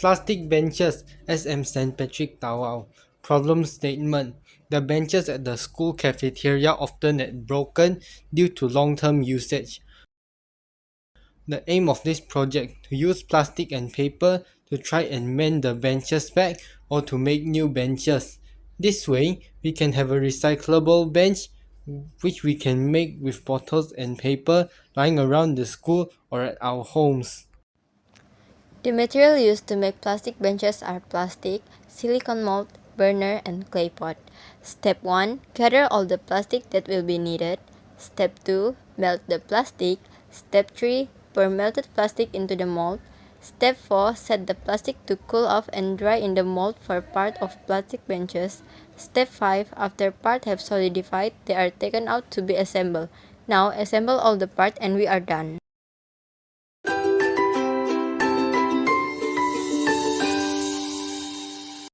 Plastic benches, SM St. Patrick Tawau. Problem statement. The benches at the school cafeteria often get broken due to long-term usage. The aim of this project to use plastic and paper to try and mend the benches back or to make new benches. This way, we can have a recyclable bench which we can make with bottles and paper lying around the school or at our homes. The material used to make plastic benches are plastic, silicone mold, burner, and clay pot. Step 1. Gather all the plastic that will be needed. Step 2. Melt the plastic. Step 3. Pour melted plastic into the mold. Step 4. Set the plastic to cool off and dry in the mold for part of plastic benches. Step 5. After parts have solidified, they are taken out to be assembled. Now assemble all the parts and we are done.